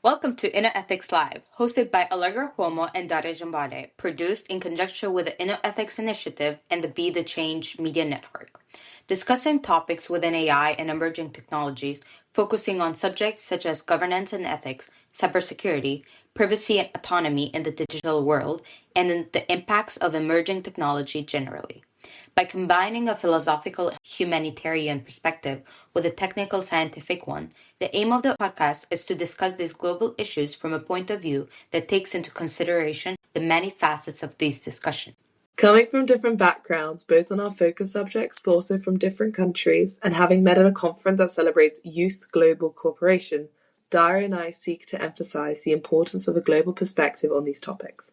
Welcome to InnoEthics Live, hosted by Allegra and Daria, produced in conjunction with the InnoEthics Initiative and the Be the Change Media Network, discussing topics within AI and emerging technologies, focusing on subjects such as governance and ethics, cybersecurity, privacy and autonomy in the digital world, and the impacts of emerging technology generally. By combining a philosophical humanitarian perspective with a technical scientific one, the aim of the podcast is to discuss these global issues from a point of view that takes into consideration the many facets of these discussions. Coming from different backgrounds, both on our focus subjects, but also from different countries, and having met at a conference that celebrates youth global cooperation, Daria and I seek to emphasize the importance of a global perspective on these topics.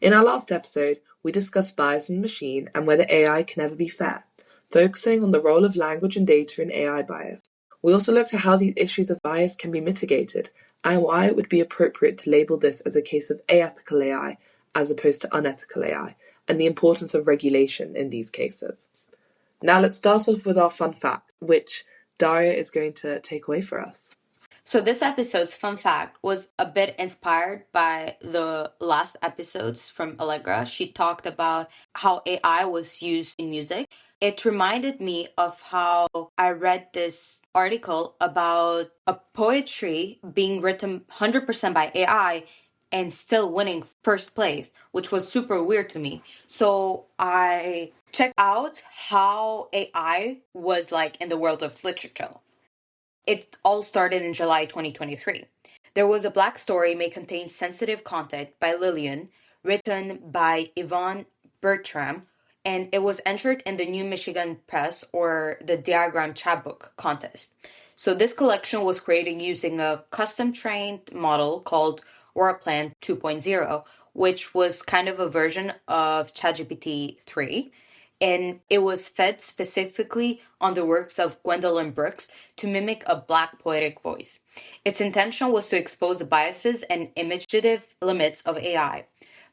In our last episode, we discussed bias in the machine and whether AI can ever be fair, focusing on the role of language and data in AI bias. We also looked at how these issues of bias can be mitigated and why it would be appropriate to label this as a case of aethical AI as opposed to unethical AI, and the importance of regulation in these cases. Now let's start off with our fun fact, which Daria is going to take away for us. So this episode's fun fact was a bit inspired by the last episodes from Allegra. She talked about how AI was used in music. It reminded me of how I read this article about a poetry being written 100% by AI and still winning first place, which was super weird to me. So I checked out how AI was like in the world of literature. It all started in July 2023. There was a Black Story May Contain Sensitive Content by Lillian, written by Yvonne Bertram, and it was entered in the New Michigan Press or the Diagram Chapbook contest. So this collection was created using a custom-trained model called Oraplan 2.0, which was kind of a version of ChatGPT 3, and it was fed specifically on the works of Gwendolyn Brooks to mimic a Black poetic voice. Its intention was to expose the biases and imaginative limits of AI.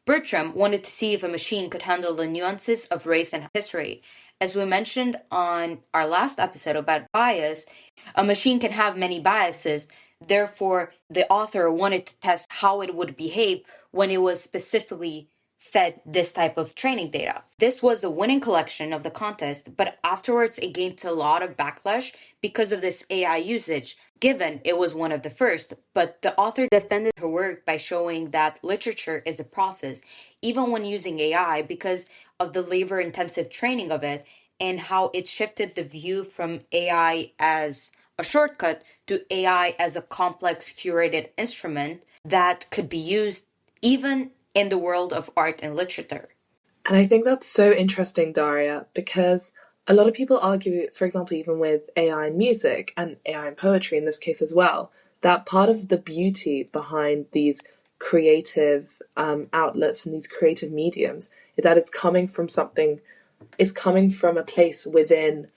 Bertram wanted to see if a machine could handle the nuances of race and history. As we mentioned on our last episode about bias, a machine can have many biases. Therefore, the author wanted to test how it would behave when it was specifically fed this type of training data. This was the winning collection of the contest, but afterwards it gained a lot of backlash because of this AI usage, given it was one of the first. But the author defended her work by showing that literature is a process, even when using AI, because of the labor intensive training of it and how it shifted the view from AI as a shortcut to AI as a complex curated instrument that could be used even in the world of art and literature. And I think that's so interesting, Daria, because a lot of people argue, for example, even with AI in music and AI in poetry in this case as well, that part of the beauty behind these creative outlets and these creative mediums is that it's coming from a place within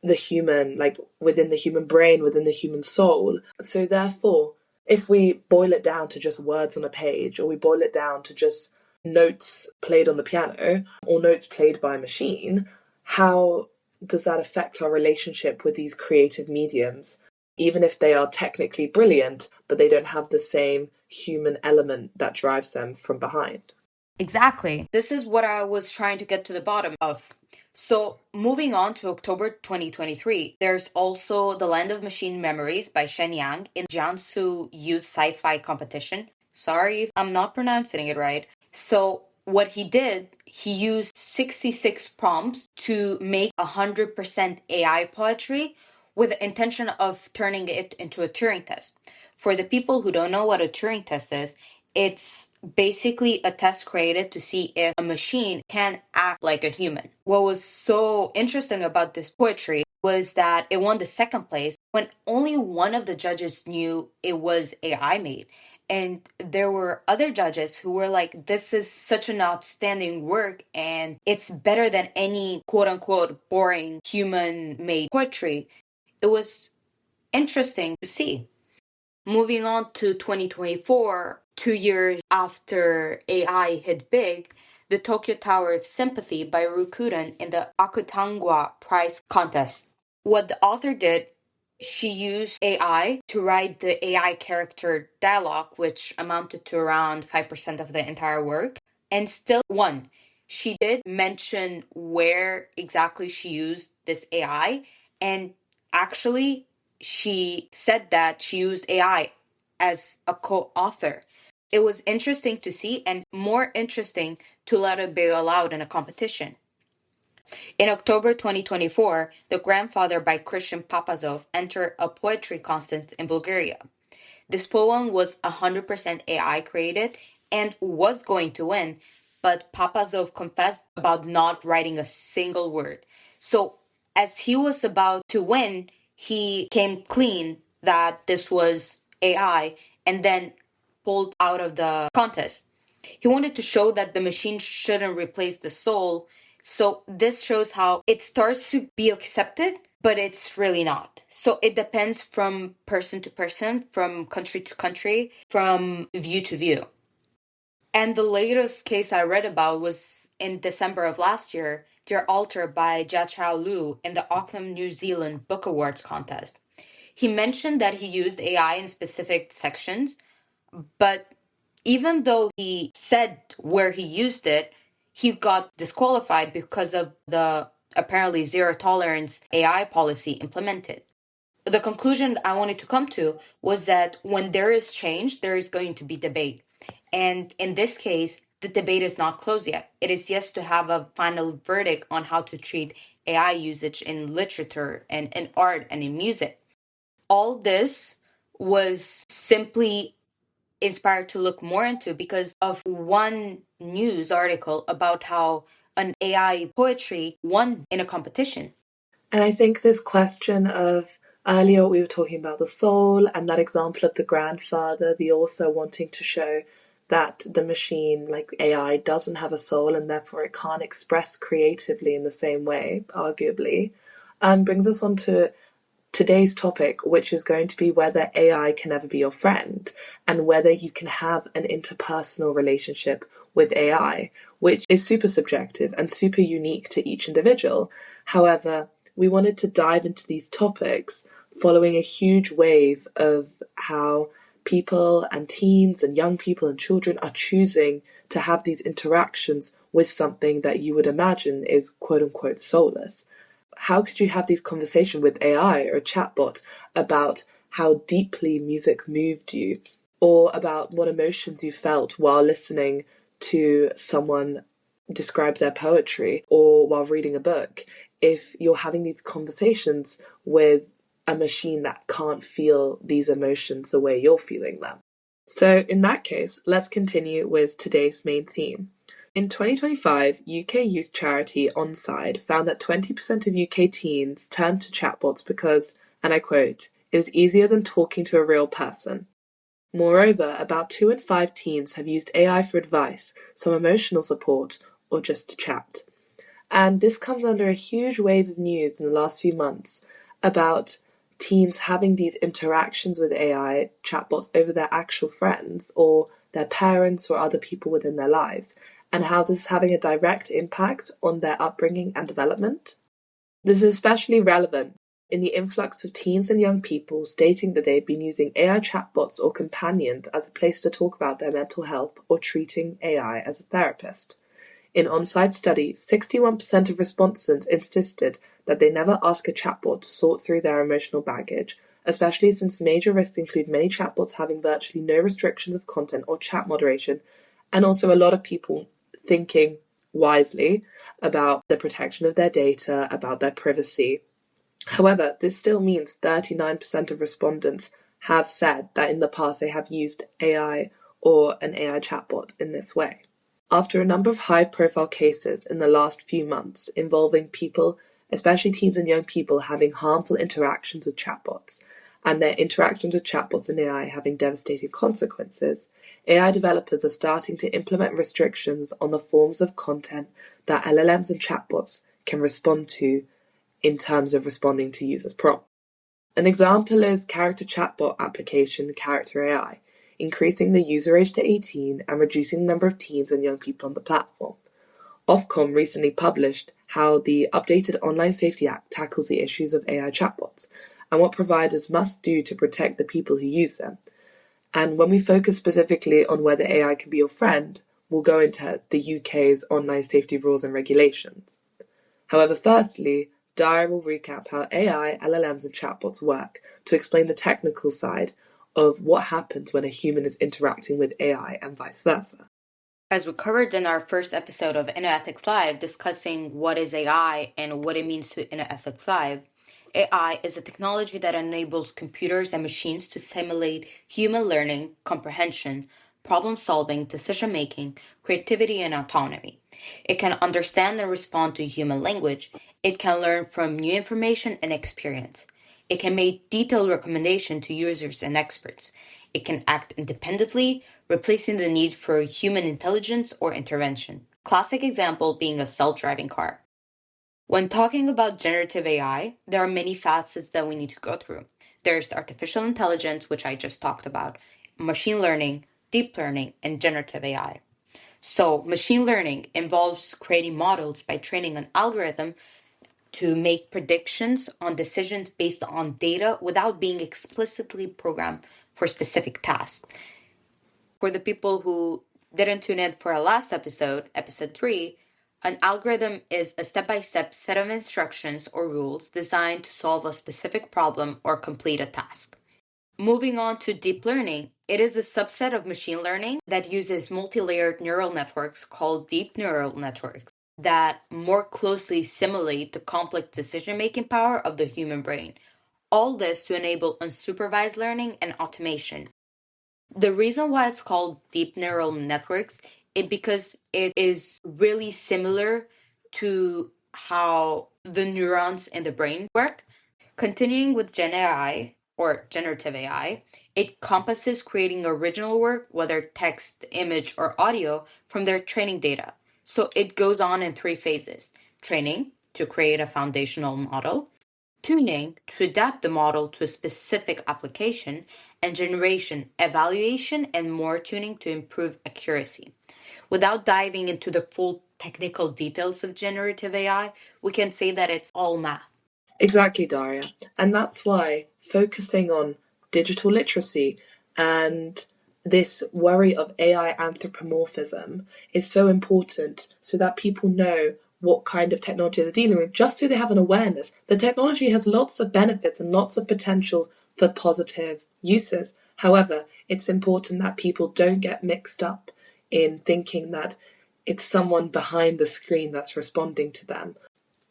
the human, like within the human brain, within the human soul. So therefore, if we boil it down to just words on a page, or we boil it down to just notes played on the piano or notes played by a machine, how does that affect our relationship with these creative mediums? Even if they are technically brilliant, but they don't have the same human element that drives them from behind. Exactly. This is what I was trying to get to the bottom of. So, moving on to October 2023, there's also The Land of Machine Memories by Shen Yang in Jiangsu Youth Sci-Fi Competition. Sorry if I'm not pronouncing it right. So, what he did, he used 66 prompts to make 100% AI poetry with the intention of turning it into a Turing test. For the people who don't know what a Turing test is, it's basically a test created to see if a machine can act like a human. What was so interesting about this poetry was that it won the second place when only one of the judges knew it was AI made. And there were other judges who were like, this is such an outstanding work and it's better than any quote unquote boring human made poetry. It was interesting to see. Moving on to 2024, 2 years after AI hit big, the Tokyo Tower of Sympathy by Rukuden in the Akutangwa Prize contest. What the author did, she used AI to write the AI character dialogue, which amounted to around 5% of the entire work, and still won. She did mention where exactly she used this AI, and actually, she said that she used AI as a co-author. It was interesting to see, and more interesting to let it be allowed in a competition. In October 2024, The Grandfather by Christian Papazov entered a poetry contest in Bulgaria. This poem was 100% AI created and was going to win, but Papazov confessed about not writing a single word. So, as he was about to win, he came clean that this was AI and then pulled out of the contest. He wanted to show that the machine shouldn't replace the soul. So this shows how it starts to be accepted, but it's really not. So it depends from person to person, from country to country, from view to view. And the latest case I read about was in December of last year, Dear Altar by Jia Chao Lu in the Auckland, New Zealand Book Awards contest. He mentioned that he used AI in specific sections, but even though he said where he used it, he got disqualified because of the apparently zero tolerance AI policy implemented. The conclusion I wanted to come to was that when there is change, there is going to be debate. And in this case, the debate is not closed yet. It is yet to have a final verdict on how to treat AI usage in literature and in art and in music. All this was simply inspired to look more into because of one news article about how an AI poetry won in a competition. And I think this question of earlier we were talking about the soul and that example of the grandfather, the author wanting to show that the machine, like AI, doesn't have a soul and therefore it can't express creatively in the same way, arguably, brings us on to today's topic, which is going to be whether AI can ever be your friend and whether you can have an interpersonal relationship with AI, which is super subjective and super unique to each individual. However, we wanted to dive into these topics following a huge wave of how people and teens and young people and children are choosing to have these interactions with something that you would imagine is quote unquote soulless. How could you have these conversations with AI or a chatbot about how deeply music moved you or about what emotions you felt while listening to someone describe their poetry or while reading a book if you're having these conversations with a machine that can't feel these emotions the way you're feeling them? So in that case, let's continue with today's main theme. In 2025, UK youth charity Onside found that 20% of UK teens turned to chatbots because, and I quote, "it is easier than talking to a real person." Moreover, about 2 in 5 teens have used AI for advice, some emotional support, or just to chat. And this comes under a huge wave of news in the last few months about teens having these interactions with AI chatbots over their actual friends or their parents or other people within their lives, and how this is having a direct impact on their upbringing and development. This is especially relevant in the influx of teens and young people stating that they've been using AI chatbots or companions as a place to talk about their mental health or treating AI as a therapist. In on-site study, 61% of respondents insisted that they never ask a chatbot to sort through their emotional baggage, especially since major risks include many chatbots having virtually no restrictions of content or chat moderation, and also a lot of people thinking wisely about the protection of their data, about their privacy. However, this still means 39% of respondents have said that in the past they have used AI or an AI chatbot in this way. After a number of high-profile cases in the last few months involving people, especially teens and young people, having harmful interactions with chatbots, and their interactions with chatbots and AI having devastating consequences, AI developers are starting to implement restrictions on the forms of content that LLMs and chatbots can respond to in terms of responding to users' prompts. An example is character chatbot application Character AI, increasing the user age to 18 and reducing the number of teens and young people on the platform. Ofcom recently published how the updated Online Safety Act tackles the issues of AI chatbots, and what providers must do to protect the people who use them. And when we focus specifically on whether AI can be your friend, we'll go into the UK's online safety rules and regulations. However, firstly, Daria will recap how AI, LLMs, and chatbots work to explain the technical side of what happens when a human is interacting with AI and vice versa. As we covered in our first episode of InnoEthics Live, discussing what is AI and what it means to InnoEthics Live, AI is a technology that enables computers and machines to simulate human learning, comprehension, problem solving, decision making, creativity, and autonomy. It can understand and respond to human language. It can learn from new information and experience. It can make detailed recommendations to users and experts. It can act independently, replacing the need for human intelligence or intervention. Classic example being a self-driving car. When talking about generative AI, there are many facets that we need to go through. There's artificial intelligence, which I just talked about, machine learning, deep learning, and generative AI. So, machine learning involves creating models by training an algorithm to make predictions on decisions based on data without being explicitly programmed for specific tasks. For the people who didn't tune in for our last episode, episode 3, an algorithm is a step by step set of instructions or rules designed to solve a specific problem or complete a task. Moving on to deep learning, it is a subset of machine learning that uses multi-layered neural networks called deep neural networks that more closely simulate the complex decision-making power of the human brain. All this to enable unsupervised learning and automation. The reason why it's called deep neural networks is because it is really similar to how the neurons in the brain work. Continuing with Gen AI or generative AI, it encompasses creating original work, whether text, image, or audio, from their training data. So it goes on in 3 phases: training to create a foundational model, tuning to adapt the model to a specific application, and generation, evaluation, and more tuning to improve accuracy. Without diving into the full technical details of generative AI, we can say that it's all math. Exactly, Daria. And that's why focusing on digital literacy and this worry of AI anthropomorphism is so important so that people know what kind of technology they're dealing with, just so they have an awareness. The technology has lots of benefits and lots of potential for positive uses. However, it's important that people don't get mixed up in thinking that it's someone behind the screen that's responding to them.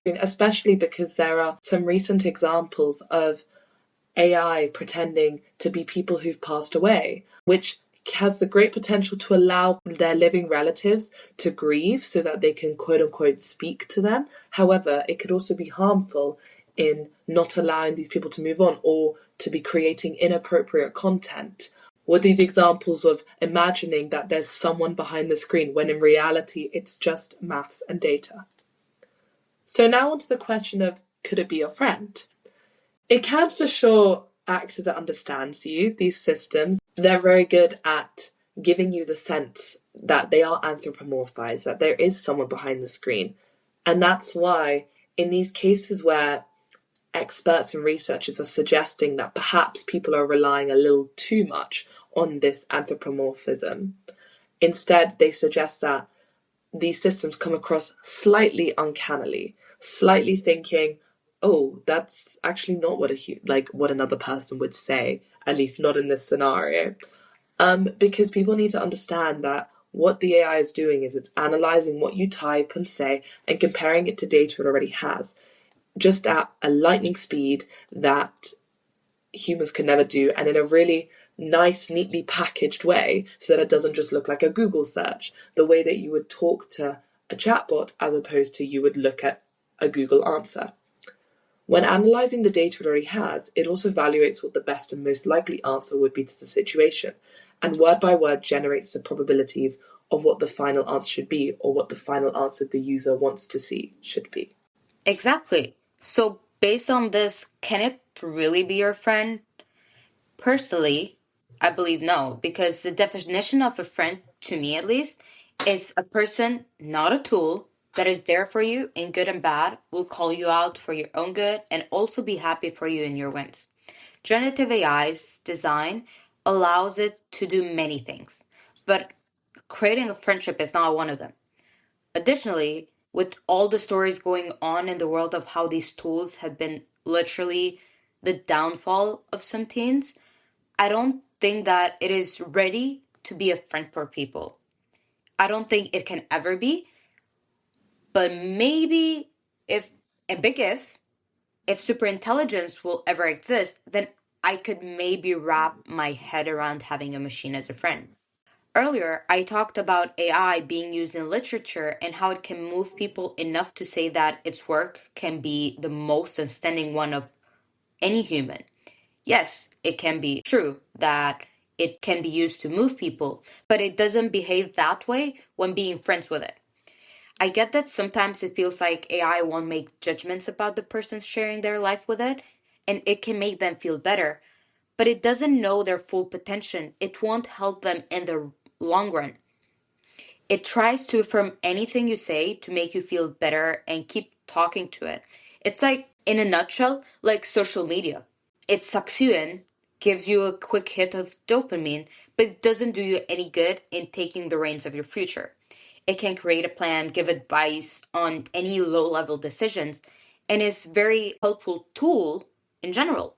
Especially because there are some recent examples of AI pretending to be people who've passed away, which has the great potential to allow their living relatives to grieve so that they can quote unquote speak to them. However, it could also be harmful in not allowing these people to move on or to be creating inappropriate content. With these examples of imagining that there's someone behind the screen when in reality it's just maths and data. So now on to the question of, could it be your friend? It can for sure act as it understands you, these systems. They're very good at giving you the sense that they are anthropomorphized, that there is someone behind the screen. And that's why in these cases where experts and researchers are suggesting that perhaps people are relying a little too much on this anthropomorphism, instead they suggest that these systems come across slightly uncannily, slightly thinking, oh, that's actually not what what another person would say, at least not in this scenario. Because people need to understand that what the AI is doing is it's analyzing what you type and say and comparing it to data it already has, just at a lightning speed that humans could never do, and in a really nice, neatly packaged way so that it doesn't just look like a Google search, the way that you would talk to a chatbot as opposed to you would look at a Google answer. When analysing the data it already has, it also evaluates what the best and most likely answer would be to the situation, and word by word generates the probabilities of what the final answer should be or what the final answer the user wants to see should be. Exactly. So, based on this, can it really be your friend? Personally, I believe no, because the definition of a friend, to me at least, is a person, not a tool, that is there for you in good and bad, will call you out for your own good, and also be happy for you in your wins. Generative AI's design allows it to do many things, but creating a friendship is not one of them. Additionally, with all the stories going on in the world of how these tools have been literally the downfall of some teens, I don't think that it is ready to be a friend for people. I don't think it can ever be, but maybe if, a big if superintelligence will ever exist, then I could maybe wrap my head around having a machine as a friend. Earlier, I talked about AI being used in literature and how it can move people enough to say that its work can be the most outstanding one of any human. Yes, it can be true that it can be used to move people, but it doesn't behave that way when being friends with it. I get that sometimes it feels like AI won't make judgments about the person sharing their life with it, and it can make them feel better, but it doesn't know their full potential. It won't help them in the long run. It tries to affirm anything you say to make you feel better and keep talking to it. It's like, in a nutshell, like social media. It sucks you in, gives you a quick hit of dopamine, but it doesn't do you any good in taking the reins of your future. It can create a plan, give advice on any low level decisions, and is very helpful tool in general.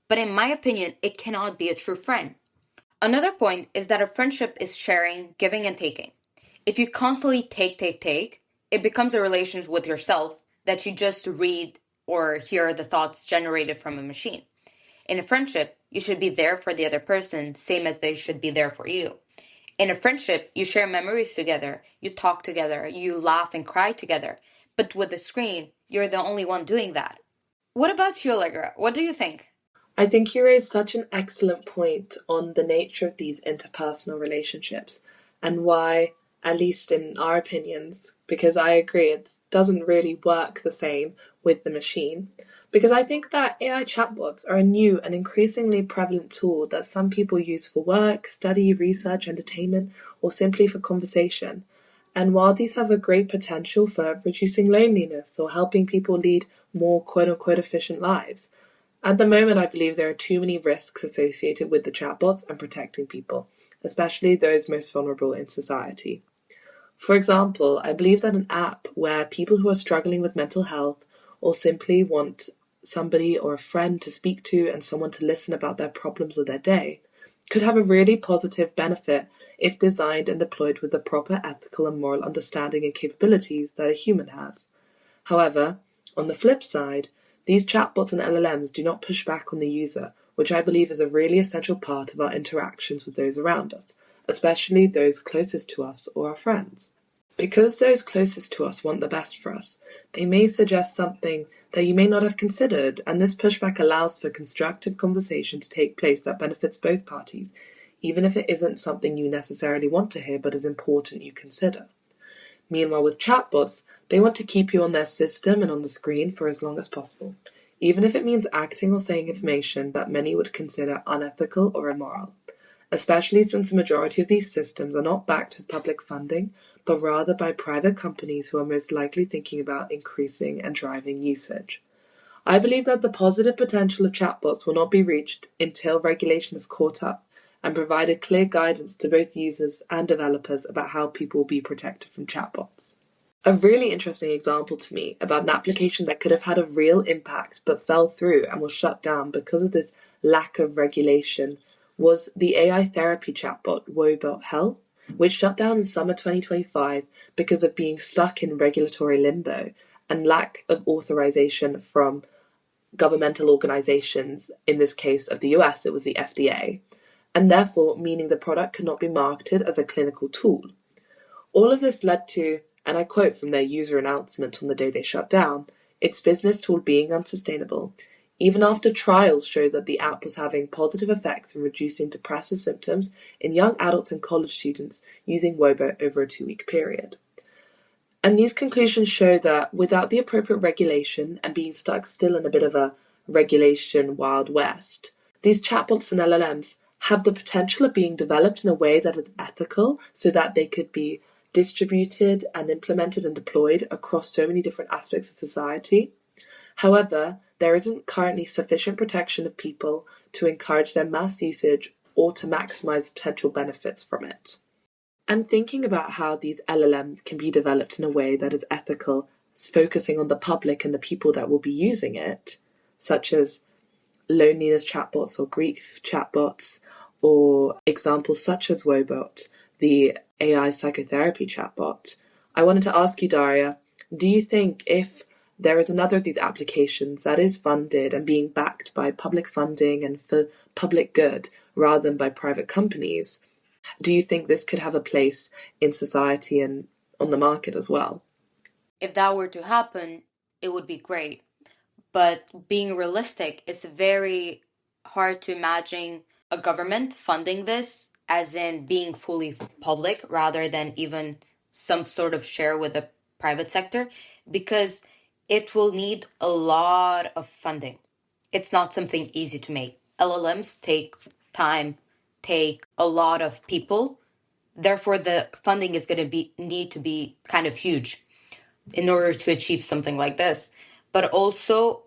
But in my opinion, it cannot be a true friend. Another point is that a friendship is sharing, giving, and taking. If you constantly take, it becomes a relationship with yourself that you just read or hear the thoughts generated from a machine. In a friendship, you should be there for the other person, same as they should be there for you. In a friendship, you share memories together, you talk together, you laugh and cry together. But with the screen, you're the only one doing that. What about you, Allegra? What do you think? I think you raised such an excellent point on the nature of these interpersonal relationships and why, at least in our opinions, because I agree it doesn't really work the same with the machine. Because I think that AI chatbots are a new and increasingly prevalent tool that some people use for work, study, research, entertainment, or simply for conversation. And while these have a great potential for reducing loneliness or helping people lead more quote unquote efficient lives, at the moment, I believe there are too many risks associated with the chatbots and protecting people, especially those most vulnerable in society. For example, I believe that an app where people who are struggling with mental health or simply want somebody or a friend to speak to and someone to listen about their problems of their day could have a really positive benefit if designed and deployed with the proper ethical and moral understanding and capabilities that a human has. However, on the flip side, these chatbots and LLMs do not push back on the user, which I believe is a really essential part of our interactions with those around us, especially those closest to us or our friends. Because those closest to us want the best for us, they may suggest something that you may not have considered, and this pushback allows for constructive conversation to take place that benefits both parties, even if it isn't something you necessarily want to hear but is important you consider. Meanwhile, with chatbots, they want to keep you on their system and on the screen for as long as possible, even if it means acting or saying information that many would consider unethical or immoral, especially since the majority of these systems are not backed with public funding, but rather by private companies who are most likely thinking about increasing and driving usage. I believe that the positive potential of chatbots will not be reached until regulation is caught up and provided clear guidance to both users and developers about how people will be protected from chatbots. A really interesting example to me about an application that could have had a real impact but fell through and was shut down because of this lack of regulation was the AI therapy chatbot Wobot Health, which shut down in summer 2025 because of being stuck in regulatory limbo and lack of authorization from governmental organizations, in this case of the US, it was the FDA, and therefore meaning the product could not be marketed as a clinical tool. All of this led to, and I quote from their user announcement on the day they shut down, its business tool being unsustainable, even after trials showed that the app was having positive effects in reducing depressive symptoms in young adults and college students using Wobot over a 2-week period. And these conclusions show that without the appropriate regulation and being stuck still in a bit of a regulation Wild West, these chatbots and LLMs have the potential of being developed in a way that is ethical so that they could be distributed and implemented and deployed across so many different aspects of society. However, there isn't currently sufficient protection of people to encourage their mass usage or to maximize potential benefits from it. And thinking about how these LLMs can be developed in a way that is ethical, focusing on the public and the people that will be using it, such as loneliness chatbots or grief chatbots, or examples such as Wobot, the AI psychotherapy chatbot. I wanted to ask you, Daria, do you think if there is another of these applications that is funded and being backed by public funding and for public good rather than by private companies, do you think this could have a place in society and on the market as well? If that were to happen, it would be great. But being realistic, it's very hard to imagine a government funding this, as in being fully public rather than even some sort of share with the private sector, because it will need a lot of funding. It's not something easy to make. LLMs take time, take a lot of people. Therefore, the funding is going to need to be kind of huge in order to achieve something like this. But also,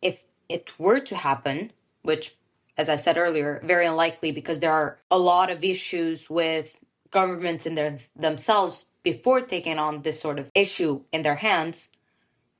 if it were to happen, which, as I said earlier, very unlikely because there are a lot of issues with governments in themselves before taking on this sort of issue in their hands.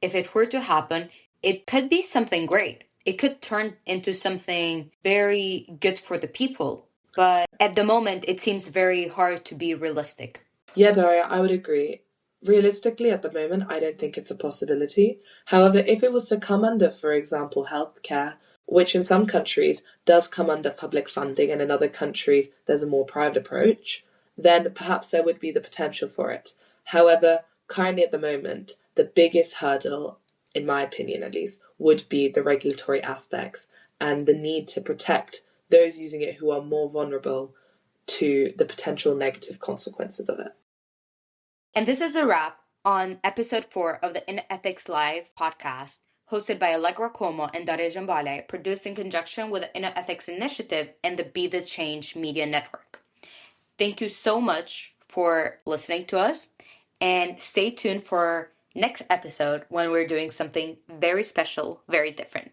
If it were to happen, it could be something great. It could turn into something very good for the people. But at the moment, it seems very hard to be realistic. Yeah, Daria, I would agree. Realistically, at the moment, I don't think it's a possibility. However, if it was to come under, for example, healthcare, which in some countries does come under public funding and in other countries there's a more private approach, then perhaps there would be the potential for it. However, currently at the moment, the biggest hurdle, in my opinion at least, would be the regulatory aspects and the need to protect those using it who are more vulnerable to the potential negative consequences of it. And this is a wrap on episode 4 of the InnoEthics Live podcast, hosted by Allegra and Daria and Allegra, produced in conjunction with the InnoEthics Initiative and the Be the Change Media Network. Thank you so much for listening to us, and stay tuned for next episode when we're doing something very special, very different.